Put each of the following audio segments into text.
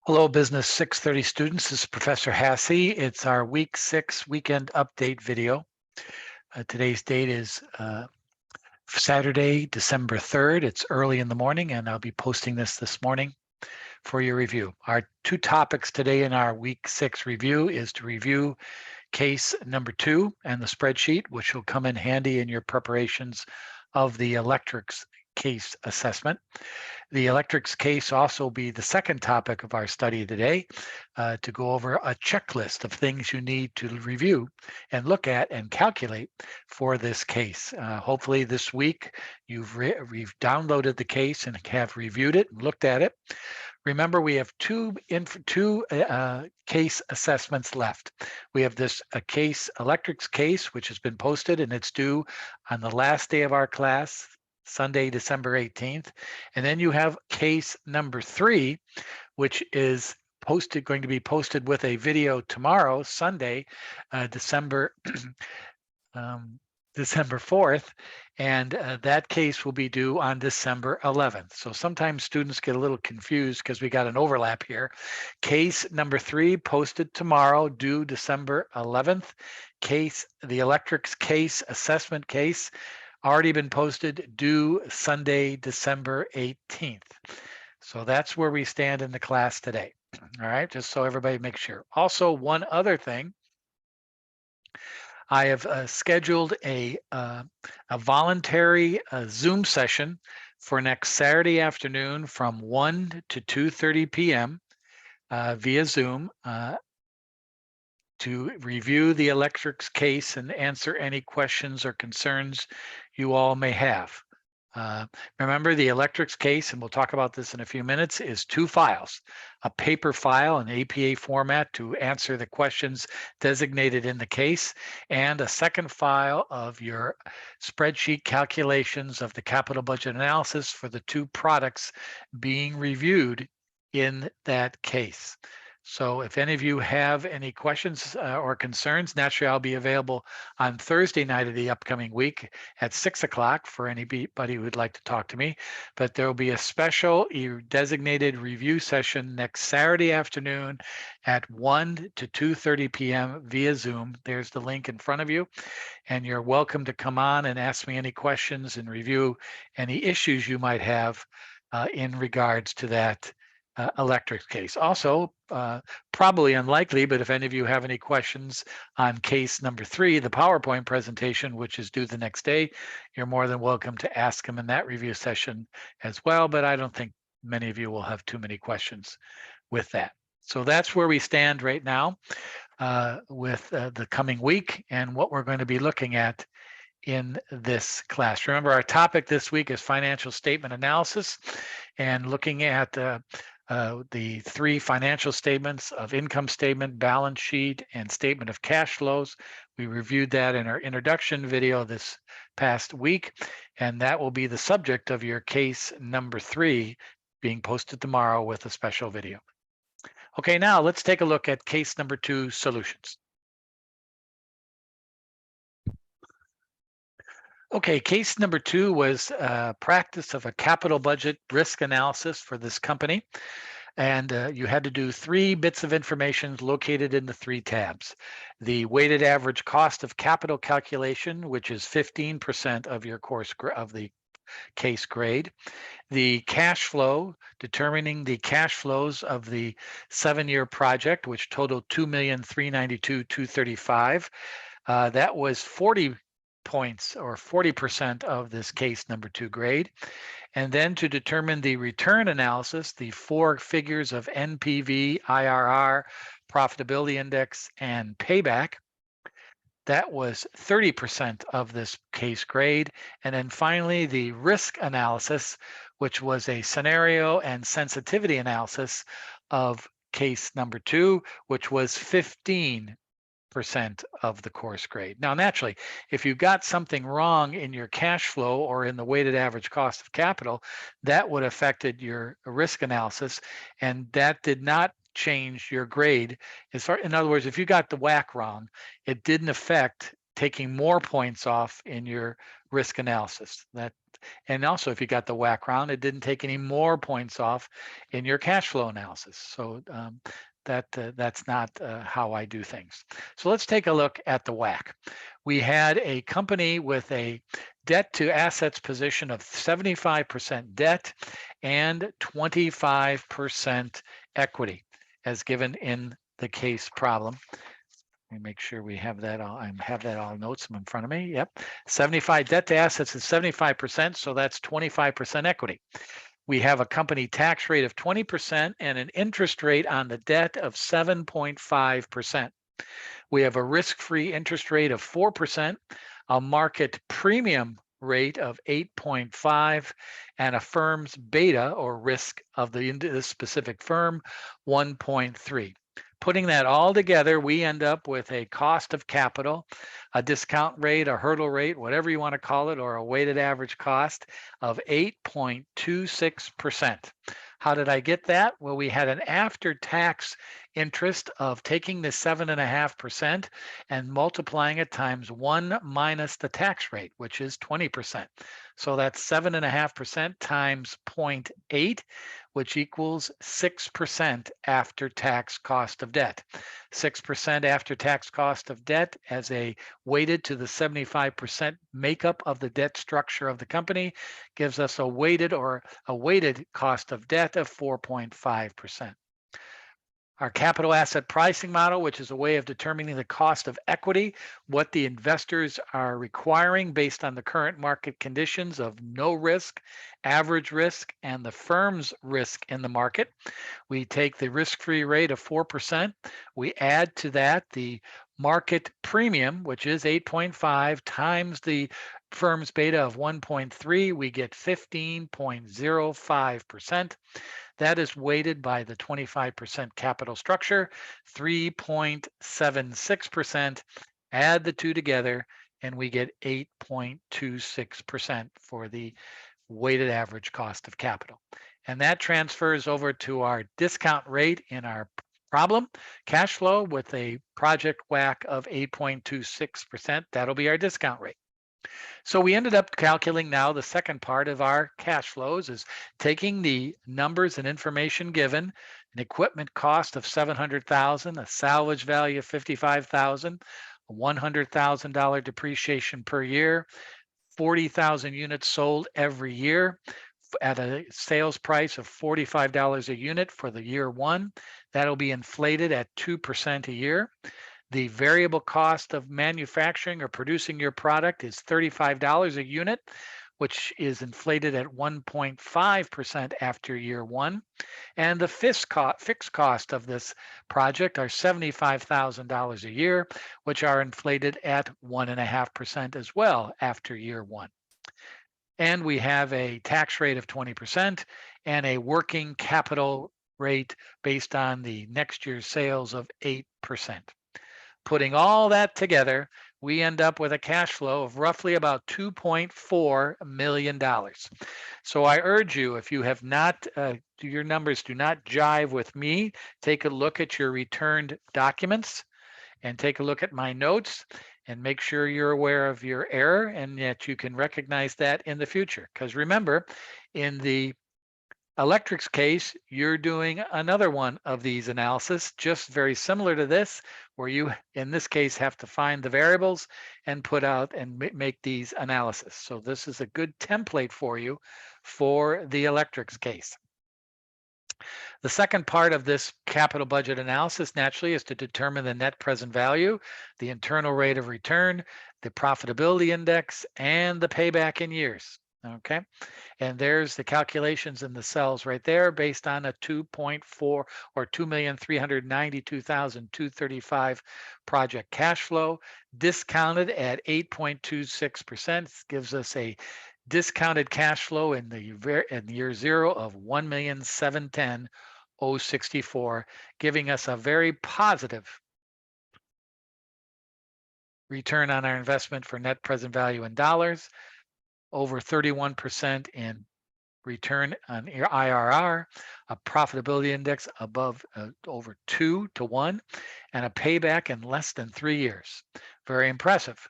Hello, Business 630 students. This is Professor Hassey. It's our Week 6 weekend update video. Today's date is Saturday, December 3rd. It's early in the morning, and I'll be posting this morning for your review. Our two topics today in our Week 6 review is to review case number 2 and the spreadsheet, which will come in handy in your preparations of the electrics case assessment. The electrics case also be the second topic of our study today, to go over a checklist of things you need to review and look at and calculate for this case. Hopefully this week you've downloaded the case and have reviewed it and looked at it. Remember, we have two case assessments left. We have this electrics case, which has been posted and it's due on the last day of our class, Sunday, December 18th. And then you have case number 3, which is going to be posted with a video tomorrow, Sunday, December 4th, and that case will be due on December 11th. So sometimes students get a little confused because we got an overlap here. Case number 3 posted tomorrow, due December 11th. The electrics case assessment case already been posted, due Sunday, December 18th. So that's where we stand in the class today. All right, just so everybody makes sure. Also, one other thing, I have scheduled a voluntary Zoom session for next Saturday afternoon from 1 to 2:30 p.m. Via Zoom to review the electrics case and answer any questions or concerns you all may have. Remember, the electrics case, and we'll talk about this in a few minutes, is 2 files: a paper file in APA format to answer the questions designated in the case, and a second file of your spreadsheet calculations of the capital budget analysis for the 2 products being reviewed in that case. So if any of you have any questions or concerns, naturally I'll be available on Thursday night of the upcoming week at 6 o'clock for anybody who would like to talk to me. But there will be a special designated review session next Saturday afternoon at 1 to 2:30 p.m. via Zoom. There's the link in front of you. And you're welcome to come on and ask me any questions and review any issues you might have in regards to that electric case. Also, probably unlikely, but if any of you have any questions on case number 3, the PowerPoint presentation, which is due the next day, you're more than welcome to ask them in that review session as well. But I don't think many of you will have too many questions with that. So that's where we stand right now with the coming week and what we're going to be looking at in this class. Remember, our topic this week is financial statement analysis and looking at the 3 financial statements of income statement, balance sheet, and statement of cash flows. We reviewed that in our introduction video this past week, and that will be the subject of your case number 3 being posted tomorrow with a special video. Okay, now let's take a look at case number 2 solutions. Okay, case number 2 was practice of a capital budget risk analysis for this company. And you had to do 3 bits of information located in the 3 tabs. The weighted average cost of capital calculation, which is 15% of your course of the case grade. The cash flow, determining the cash flows of the 7-year project, which totaled $2,392,235. That was 40 points or 40% of this case number 2 grade. And then to determine the return analysis, the 4 figures of NPV, IRR, profitability index, and payback, that was 30% of this case grade. And then finally, the risk analysis, which was a scenario and sensitivity analysis of case number 2, which was 15% of the course grade. Now, naturally, if you got something wrong in your cash flow or in the weighted average cost of capital, that would have affected your risk analysis, and that did not change your grade. In other words, if you got the WACC wrong, it didn't affect taking more points off in your risk analysis. And also, if you got the WACC round, it didn't take any more points off in your cash flow analysis. So that's not how I do things. So let's take a look at the WACC. We had a company with a debt to assets position of 75% debt and 25% equity, as given in the case problem. Let me make sure we have that all. I have that all notes in front of me. Yep. 75 debt to assets is 75%. So that's 25% equity. We have a company tax rate of 20% and an interest rate on the debt of 7.5%. We have a risk-free interest rate of 4%, a market premium rate of 8.5, and a firm's beta or risk of the specific firm 1.3. Putting that all together, we end up with a cost of capital, a discount rate, a hurdle rate, whatever you want to call it, or a weighted average cost of 8.26%. How did I get that? Well, we had an after-tax interest of taking the 7.5% and multiplying it times 1 minus the tax rate, which is 20%. So that's 7.5% times 0.8, which equals 6% after-tax cost of debt. 6% after-tax cost of debt as a weighted to the 75% makeup of the debt structure of the company gives us a weighted cost of debt of 4.5%. Our capital asset pricing model, which is a way of determining the cost of equity, what the investors are requiring based on the current market conditions of no risk, average risk, and the firm's risk in the market. We take the risk-free rate of 4%. We add to that the market premium, which is 8.5 times the firm's beta of 1.3. We get 15.05%. That is weighted by the 25% capital structure, 3.76%. Add the two together, and we get 8.26% for the weighted average cost of capital. And that transfers over to our discount rate in our problem, cash flow with a project WACC of 8.26%. That'll be our discount rate. So we ended up calculating now the second part of our cash flows is taking the numbers and information given, an equipment cost of $700,000, a salvage value of $55,000, a $100,000 depreciation per year, 40,000 units sold every year at a sales price of $45 a unit for the year one. That'll be inflated at 2% a year. The variable cost of manufacturing or producing your product is $35 a unit, which is inflated at 1.5% after year one. And the fixed cost of this project are $75,000 a year, which are inflated at 1.5% as well after year one. And we have a tax rate of 20% and a working capital rate based on the next year's sales of 8%. Putting all that together, we end up with a cash flow of roughly about $2.4 million. So I urge you, if you have not, your numbers do not jive with me, take a look at your returned documents and take a look at my notes and make sure you're aware of your error and that you can recognize that in the future. Because remember, in the Electric's case, you're doing another one of these analysis, just very similar to this, where you, in this case, have to find the variables and put out and make these analysis. So this is a good template for you for the Electric's case. The second part of this capital budget analysis naturally is to determine the net present value, the internal rate of return, the profitability index, and the payback in years. Okay, and there's the calculations in the cells right there based on a 2.4 or 2,392,235 project cash flow, discounted at 8.26%, gives us a discounted cash flow in the year zero of 1,710,064, giving us a very positive return on our investment for net present value in dollars, over 31% in return on IRR, a profitability index above over 2 to 1, and a payback in less than 3 years. Very impressive.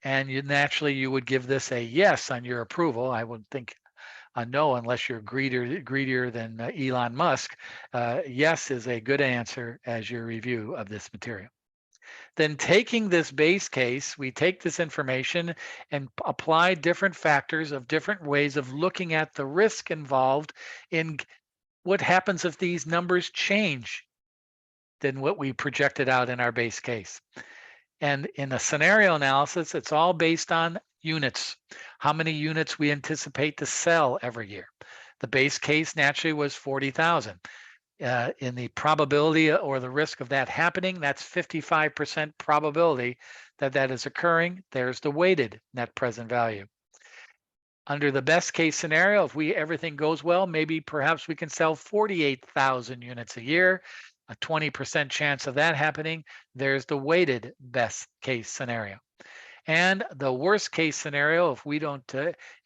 and you would give this a yes on your approval. I would think a no unless you're greedier than Elon Musk. Yes is a good answer as your review of this material. Then taking this base case, we take this information and apply different factors of different ways of looking at the risk involved in what happens if these numbers change than what we projected out in our base case. And in a scenario analysis, it's all based on units, how many units we anticipate to sell every year. The base case naturally was 40,000. In the probability or the risk of that happening, that's 55% probability that that is occurring. There's the weighted net present value. Under the best case scenario, if everything goes well, maybe perhaps we can sell 48,000 units a year, a 20% chance of that happening. There's the weighted best case scenario. And the worst case scenario, if we don't,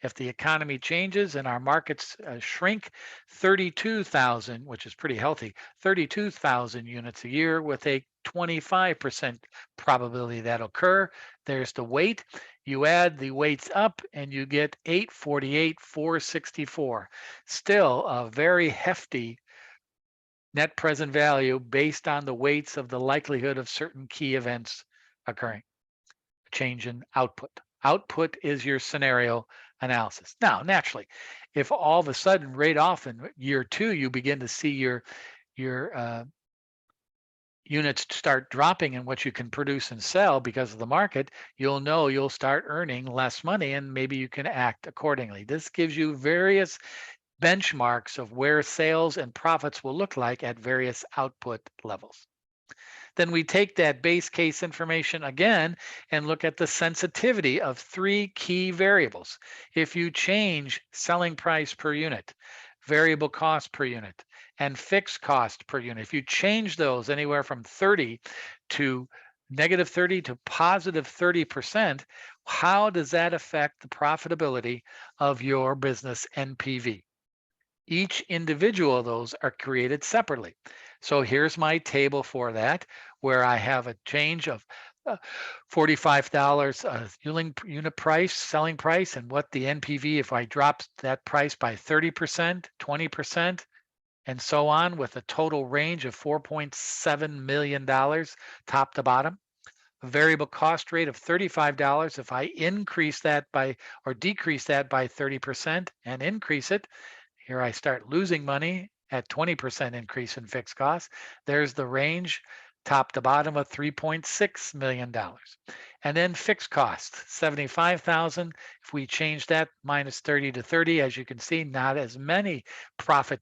if the economy changes and our markets shrink, 32,000, which is pretty healthy, 32,000 units a year with a 25% probability that'll occur. There's the weight. You add the weights up and you get 848, 464. Still a very hefty net present value based on the weights of the likelihood of certain key events occurring. Change in output. Output is your scenario analysis. Now, naturally, if all of a sudden right off in year 2, you begin to see your units start dropping in what you can produce and sell because of the market, you'll start earning less money and maybe you can act accordingly. This gives you various benchmarks of where sales and profits will look like at various output levels. Then we take that base case information again and look at the sensitivity of 3 key variables. If you change selling price per unit, variable cost per unit, and fixed cost per unit, if you change those anywhere from 30 to negative 30 to positive 30%, how does that affect the profitability of your business NPV? Each individual of those are created separately. So here's my table for that, where I have a change of $45 unit price, selling price, and what the NPV, if I drop that price by 30%, 20%, and so on, with a total range of $4.7 million top to bottom. A variable cost rate of $35. If I increase that by or decrease that by 30% and increase it, here I start losing money at 20% increase in fixed costs. There's the range top to bottom of $3.6 million. And then fixed cost, 75,000. If we change that minus 30 to 30, as you can see, not as many profit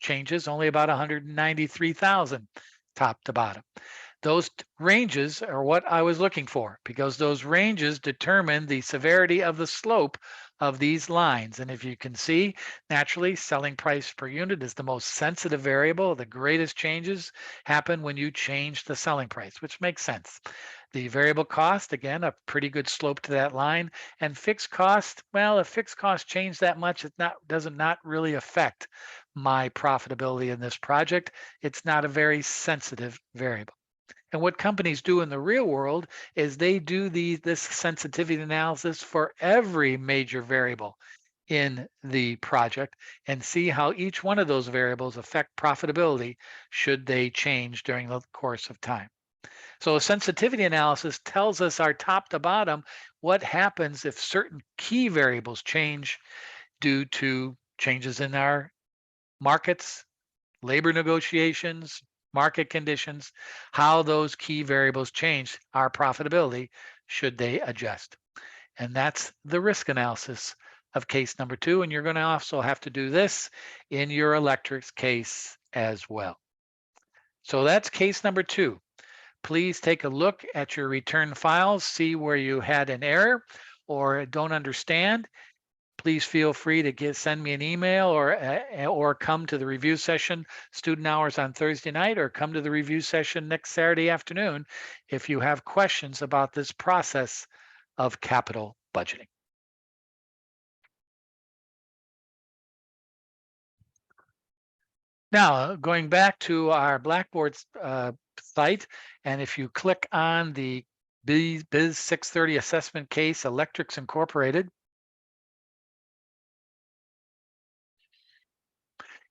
changes, only about 193,000 top to bottom. Those ranges are what I was looking for because those ranges determine the severity of the slope of these lines. And if you can see, naturally, selling price per unit is the most sensitive variable. The greatest changes happen when you change the selling price, which makes sense. The variable cost, again, a pretty good slope to that line. And fixed cost, well, if fixed cost change that much, it does not really affect my profitability in this project. It's not a very sensitive variable. And what companies do in the real world is they do this sensitivity analysis for every major variable in the project and see how each one of those variables affect profitability should they change during the course of time. So a sensitivity analysis tells us our top to bottom what happens if certain key variables change due to changes in our markets, labor negotiations, market conditions, how those key variables change our profitability should they adjust. And that's the risk analysis of case number 2. And you're going to also have to do this in your electrics case as well. So that's case number 2. Please take a look at your return files, see where you had an error or don't understand. Please feel free to send me an email or come to the review session, student hours on Thursday night, or come to the review session next Saturday afternoon if you have questions about this process of capital budgeting. Now, going back to our Blackboard site, and if you click on the Biz 630 assessment case, Electrics Incorporated.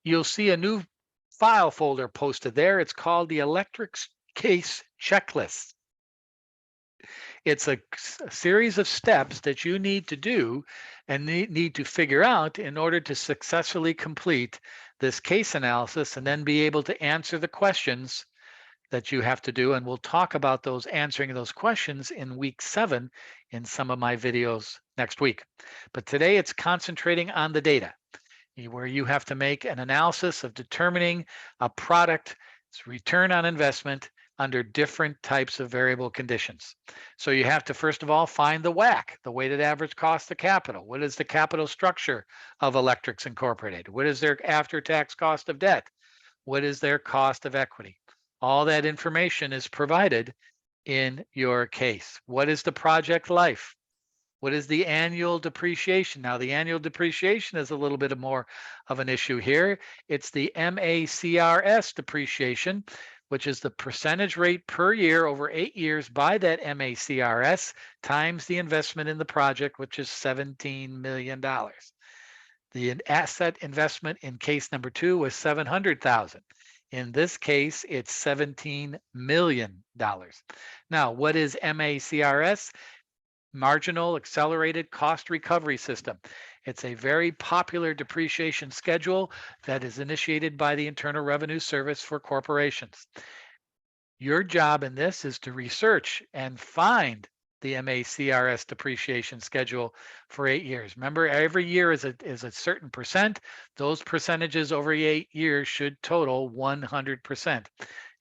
You'll see a new file folder posted there. It's called the Electrics Case Checklist. It's a series of steps that you need to do and need to figure out in order to successfully complete this case analysis and then be able to answer the questions that you have to do. And we'll talk about those answering those questions in week 7 in some of my videos next week. But today it's concentrating on the data, where you have to make an analysis of determining a product's return on investment under different types of variable conditions. So you have to first of all find the WACC, the weighted average cost of capital. What is the capital structure of Electrics Incorporated? What is their after-tax cost of debt? What is their cost of equity? All that information is provided in your case. What is the project life? What is the annual depreciation? Now, the annual depreciation is a little bit more of an issue here. It's the MACRS depreciation, which is the percentage rate per year over 8 years by that MACRS times the investment in the project, which is $17 million. The asset investment in case number 2 was $700,000. In this case, it's $17 million. Now, what is MACRS? Marginal Accelerated Cost Recovery System. It's a very popular depreciation schedule that is initiated by the Internal Revenue Service for corporations. Your job in this is to research and find the MACRS depreciation schedule for 8 years. Remember, every year is a certain percent. Those percentages over 8 years should total 100%.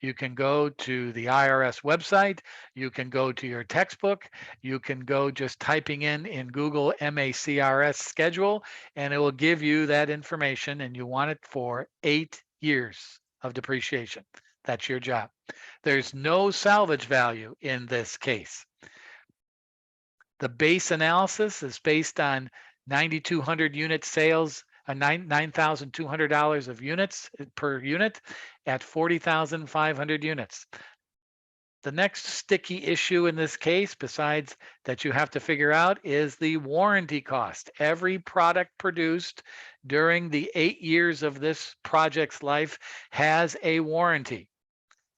You can go to the IRS website. You can go to your textbook. You can go just typing in Google MACRS schedule, and it will give you that information, and you want it for 8 years of depreciation. That's your job. There's no salvage value in this case. The base analysis is based on 9,200 unit sales, $9,200 of units per unit at 40,500 units. The next sticky issue in this case, besides that you have to figure out, is the warranty cost. Every product produced during the 8 years of this project's life has a warranty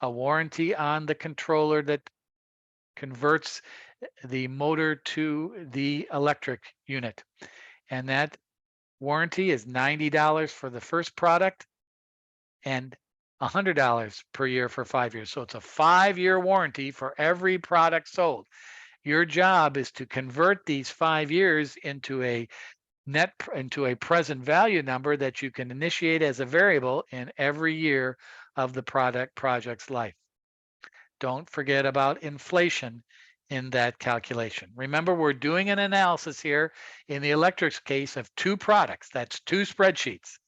on the controller that converts the motor to the electric unit. And that warranty is $90 for the first product and $100 per year for 5 years. So it's a 5-year warranty for every product sold. Your job is to convert these 5 years into a present value number that you can initiate as a variable in every year of the project's life. Don't forget about inflation in that calculation. Remember, we're doing an analysis here in the electrics case of 2 products. That's 2 spreadsheets,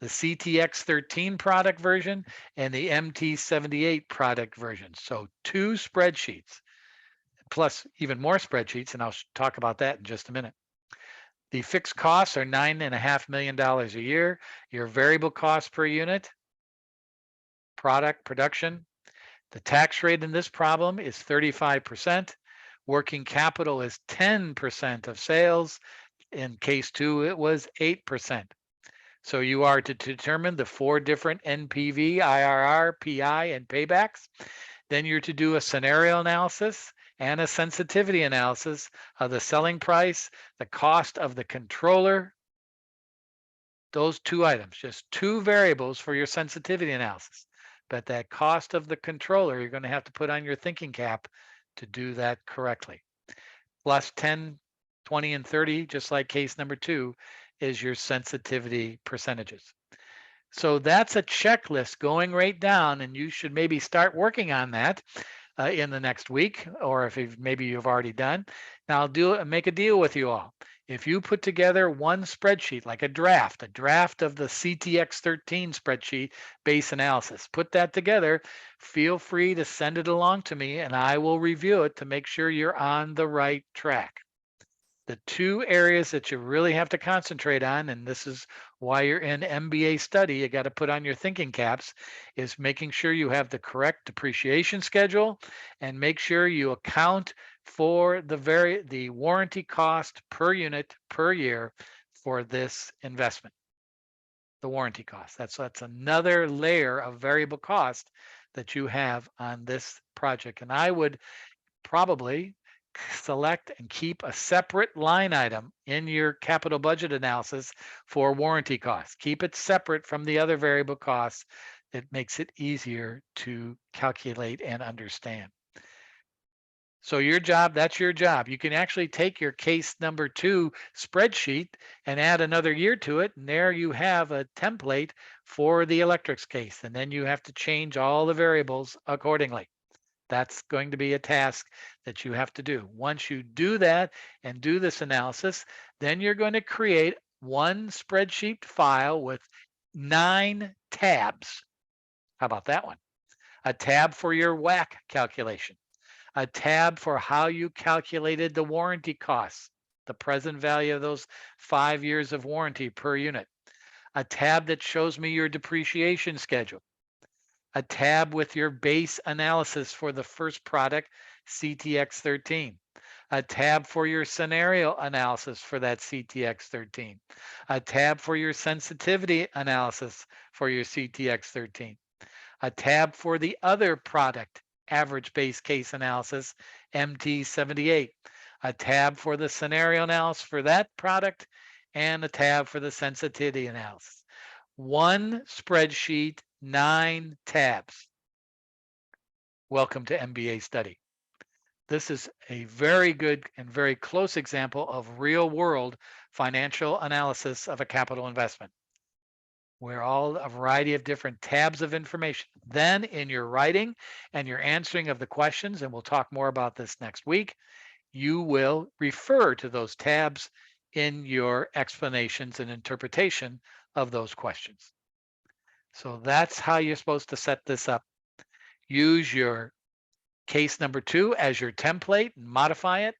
the CTX13 product version and the MT78 product version. So 2 spreadsheets, plus even more spreadsheets, and I'll talk about that in just a minute. The fixed costs are $9.5 million a year. Your variable cost per unit, product production. The tax rate in this problem is 35%. Working capital is 10% of sales. In case 2, it was 8%. So you are to determine the 4 different NPV, IRR, PI, and paybacks. Then you're to do a scenario analysis and a sensitivity analysis of the selling price, the cost of the controller. Those 2 items, just 2 variables for your sensitivity analysis. But that cost of the controller, you're going to have to put on your thinking cap to do that correctly. Plus 10, 20, and 30, just like case number 2, is your sensitivity percentages. So that's a checklist going right down, and you should maybe start working on that in the next week, or if maybe you've already done. Now I'll make a deal with you all. If you put together one spreadsheet, like a draft of the CTX13 spreadsheet base analysis, put that together, feel free to send it along to me and I will review it to make sure you're on the right track. The two areas that you really have to concentrate on, and this is why you're in MBA study, you got to put on your thinking caps, is making sure you have the correct depreciation schedule and make sure you account for the warranty cost per unit per year for this investment. The warranty cost. That's another layer of variable cost that you have on this project. And I would probably select and keep a separate line item in your capital budget analysis for warranty costs. Keep it separate from the other variable costs. It makes it easier to calculate and understand. So that's your job. You can actually take your case number 2 spreadsheet and add another year to it. And there you have a template for the electrics case. And then you have to change all the variables accordingly. That's going to be a task that you have to do. Once you do that and do this analysis, then you're going to create one spreadsheet file with 9 tabs. How about that one? A tab for your WAC calculation, a tab for how you calculated the warranty costs, the present value of those 5 years of warranty per unit, a tab that shows me your depreciation schedule, a tab with your base analysis for the first product, CTX13, a tab for your scenario analysis for that CTX13, a tab for your sensitivity analysis for your CTX13, a tab for the other product, average base case analysis, MT78, a tab for the scenario analysis for that product, and a tab for the sensitivity analysis. One spreadsheet, 9 tabs. Welcome to MBA study. This is a very good and very close example of real world financial analysis of a capital investment, where all a variety of different tabs of information. Then in your writing and your answering of the questions, and we'll talk more about this next week, you will refer to those tabs in your explanations and interpretation of those questions. So that's how you're supposed to set this up. Use your case number 2 as your template and modify it.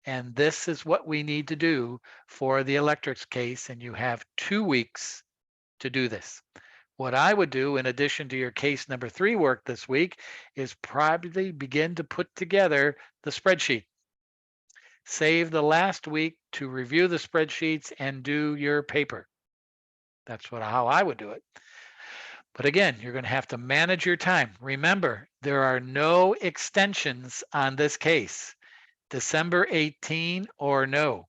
And this is what we need to do for the electrics case. And you have 2 weeks to do this. What I would do in addition to your case number 3 work this week is probably begin to put together the spreadsheet. Save the last week to review the spreadsheets and do your paper. That's how I would do it. But again, you're going to have to manage your time. Remember, there are no extensions on this case. December 18 or no,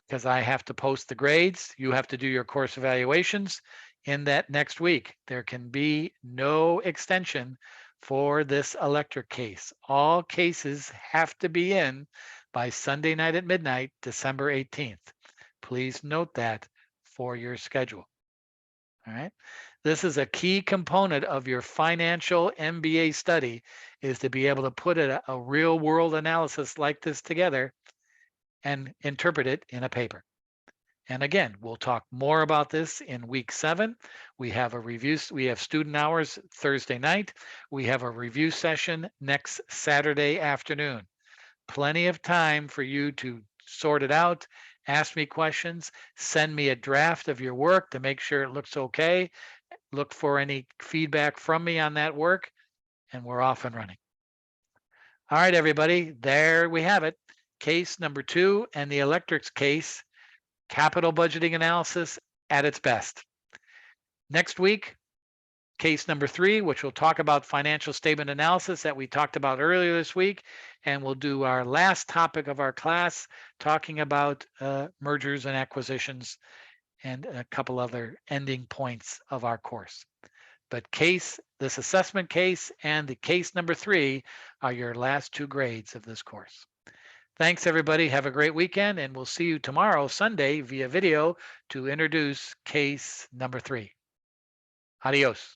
because I have to post the grades. You have to do your course evaluations in that next week. There can be no extension for this electric case. All cases have to be in by Sunday night at midnight, December 18th. Please note that for your schedule. All right. This is a key component of your financial MBA study, is to be able to put a real world analysis like this together and interpret it in a paper. And again, we'll talk more about this in week 7. We have a review. We have student hours Thursday night. We have a review session next Saturday afternoon. Plenty of time for you to sort it out, ask me questions, send me a draft of your work to make sure it looks okay. Look for any feedback from me on that work, and we're off and running. All right, everybody, there we have it. Case number 2 and the electrics case, capital budgeting analysis at its best. Next week, case number 3, which we'll talk about financial statement analysis that we talked about earlier this week. And we'll do our last topic of our class, talking about mergers and acquisitions and a couple other ending points of our course. But this assessment case and the case number 3 are your last 2 grades of this course. Thanks, everybody. Have a great weekend, and we'll see you tomorrow, Sunday, via video to introduce case number 3. Adios.